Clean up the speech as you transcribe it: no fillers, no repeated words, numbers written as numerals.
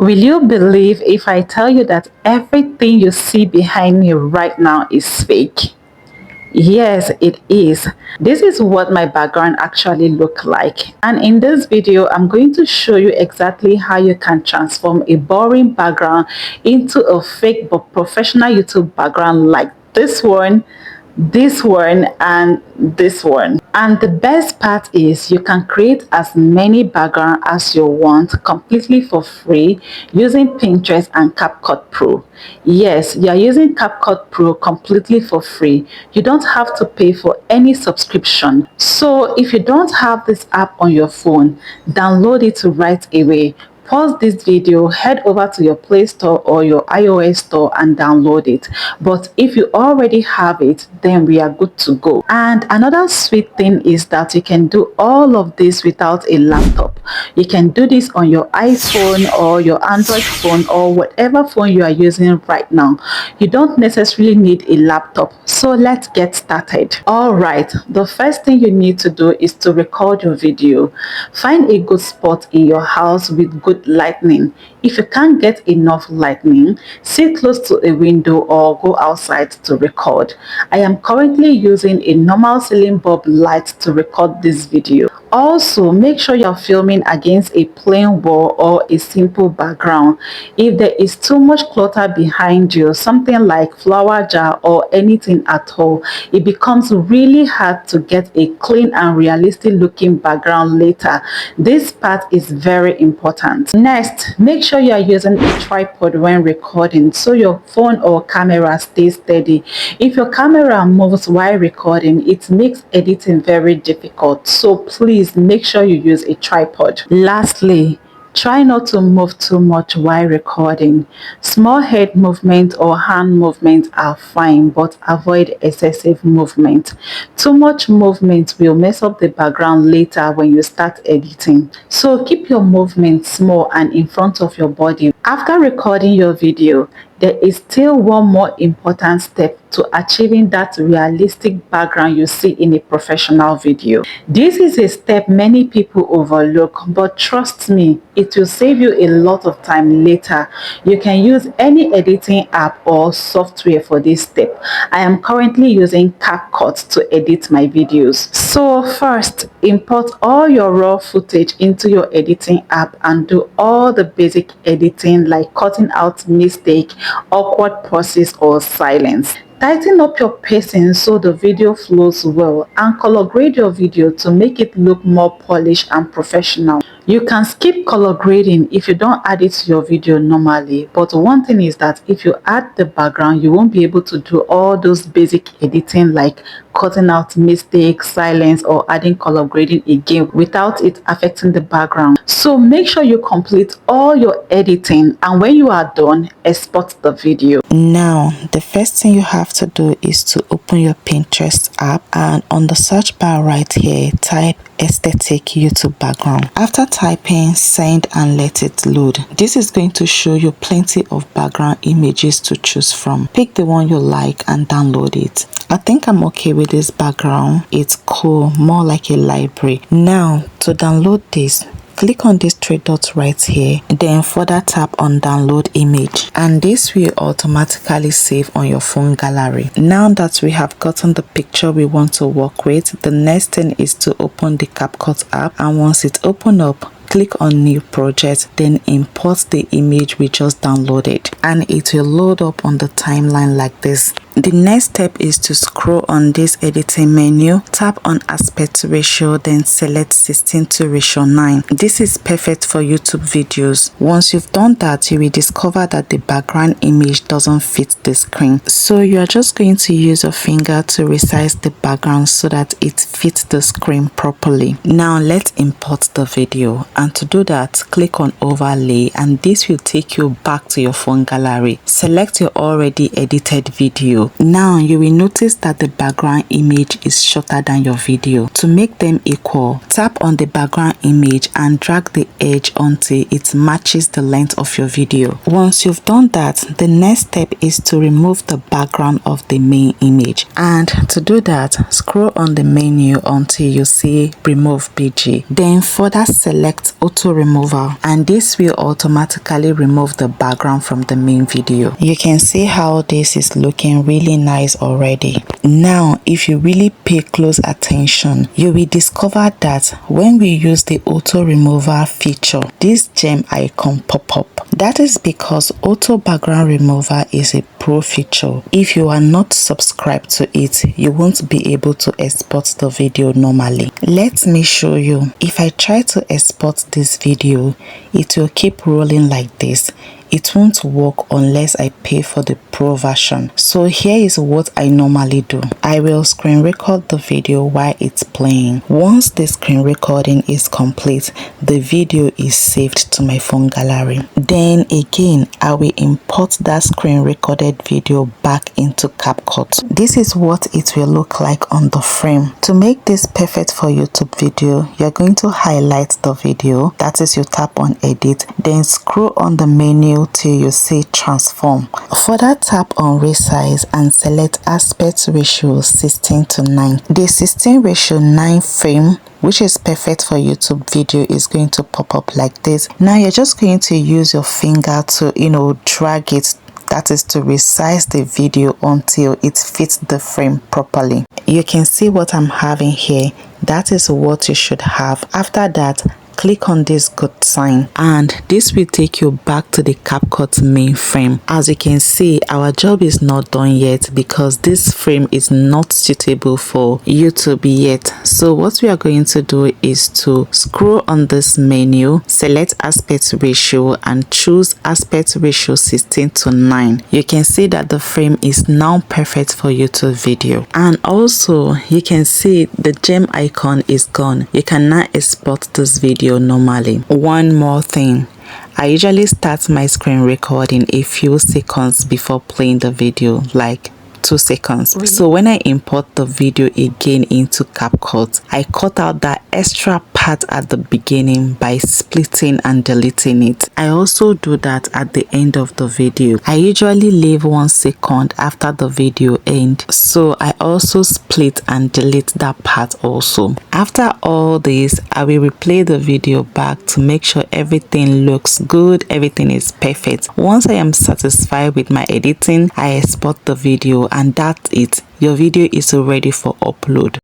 Will you believe if I tell you that everything you see behind me right now is fake? Yes, it is. This is what my background actually look like. And in this video, I'm going to show you exactly how you can transform a boring background into a fake but professional YouTube background like this one, and this one. And the best part is you can create as many backgrounds as you want completely for free using Pinterest and CapCut Pro. Yes, you are using CapCut Pro completely for free. You don't have to pay for any subscription. So if you don't have this app on your phone, download it right away. Pause this video, head over to your Play Store or your iOS store and download it. But if you already have it, then we are good to go. And another sweet thing is that you can do all of this without a laptop. You can do this on your iPhone or your Android phone or whatever phone you are using right now. You don't necessarily need a laptop. So let's get started. All right, the first thing you need to do is to record your video. Find a good spot in your house with good lighting. If you can't get enough lighting, sit close to a window or go outside to record. I am currently using a normal ceiling bulb light to record this video. Also, make sure you're filming against a plain wall or a simple background. If there is too much clutter behind you, something like flower jar or anything at all, it becomes really hard to get a clean and realistic looking background later. This part is very important. Next, make sure you are using a tripod when recording so your phone or camera stays steady. If your camera moves while recording, it makes editing very difficult. So please make sure you use a tripod. Lastly, try not to move too much while recording. Small head movement or hand movement are fine, but avoid excessive movement. Too much movement will mess up the background later when you start editing. So keep your movement small and in front of your body. After recording your video, there is still one more important step to achieving that realistic background you see in a professional video. This is a step many people overlook, but trust me, it will save you a lot of time later. You can use any editing app or software for this step. I am currently using CapCut to edit my videos. So first, import all your raw footage into your editing app and do all the basic editing like cutting out mistakes, awkward pauses or silence. Tighten up your pacing so the video flows well and color grade your video to make it look more polished and professional. You can skip color grading if you don't add it to your video normally, but one thing is that if you add the background, you won't be able to do all those basic editing like cutting out mistakes, silence, or adding color grading again without it affecting the background. So make sure you complete all your editing, and when you are done, export the video. Now, the first thing you have to do is to open your Pinterest app, and on the search bar right here, type aesthetic YouTube background. After typing, send and let it load. This is going to show you plenty of background images to choose from. Pick the one you like and download it. I think I'm okay with this background. It's cool, more like a library. Now, to download this, click on this three dots right here, then further tap on download image, and this will automatically save on your phone gallery. Now that we have gotten the picture we want to work with, the next thing is to open the CapCut app, and once it's open up, click on new project, then import the image we just downloaded, and it will load up on the timeline like this. The next step is to scroll on this editing menu, tap on aspect ratio, then select 16:9. This is perfect for YouTube videos. Once you've done that, you will discover that the background image doesn't fit the screen. So you are just going to use your finger to resize the background so that it fits the screen properly. Now let's import the video, and to do that, click on overlay, and this will take you back to your phone gallery. Select your already edited video. Now you will notice that the background image is shorter than your video. To make them equal, tap on the background image and drag the edge until it matches the length of your video. Once you've done that, the next step is to remove the background of the main image, and to do that, scroll on the menu until you see remove BG, then further select select auto removal, and this will automatically remove the background from the main video. You can see how this is looking really nice already. Now if you really pay close attention, you will discover that when we use the auto removal feature, this gem icon pop up. That is because auto background remover is a pro feature. If you are not subscribed to it, you won't be able to export the video normally. Let me show you. If I try to export this video, it will keep rolling like this. It won't work unless I pay for the pro version. So here is what I normally do. I will screen record the video while it's playing. Once the screen recording is complete, the video is saved to my phone gallery. Then again, I will import that screen recorded video back into CapCut. This is what it will look like on the frame. To make this perfect for YouTube video, you're going to highlight the video. That is, you tap on edit, then scroll on the menu till you see transform. Further tap on resize and select aspect ratio 16:9. The 16:9 frame, which is perfect for YouTube video, is going to pop up like this. Now you're just going to use your finger to drag it, that is to resize the video until it fits the frame properly. You can see what I'm having here. That is what you should have. After that, click on this good sign and this will take you back to the CapCut main frame. As you can see, our job is not done yet because this frame is not suitable for YouTube yet. So what we are going to do is to scroll on this menu, select aspect ratio and choose aspect ratio 16:9. You can see that the frame is now perfect for YouTube video. And also you can see the gem icon is gone. You can now export this video normally. One more thing, I usually start my screen recording a few seconds before playing the video, like 2 seconds. Really? So when I import the video again into CapCut, I cut out that extra part at the beginning by splitting and deleting it. I also do that at the end of the video. I usually leave 1 second after the video ends, so I also split and delete that part also. After all this, I will replay the video back to make sure everything looks good, everything is perfect. Once I am satisfied with my editing, I export the video and that's it. Your video is ready for upload.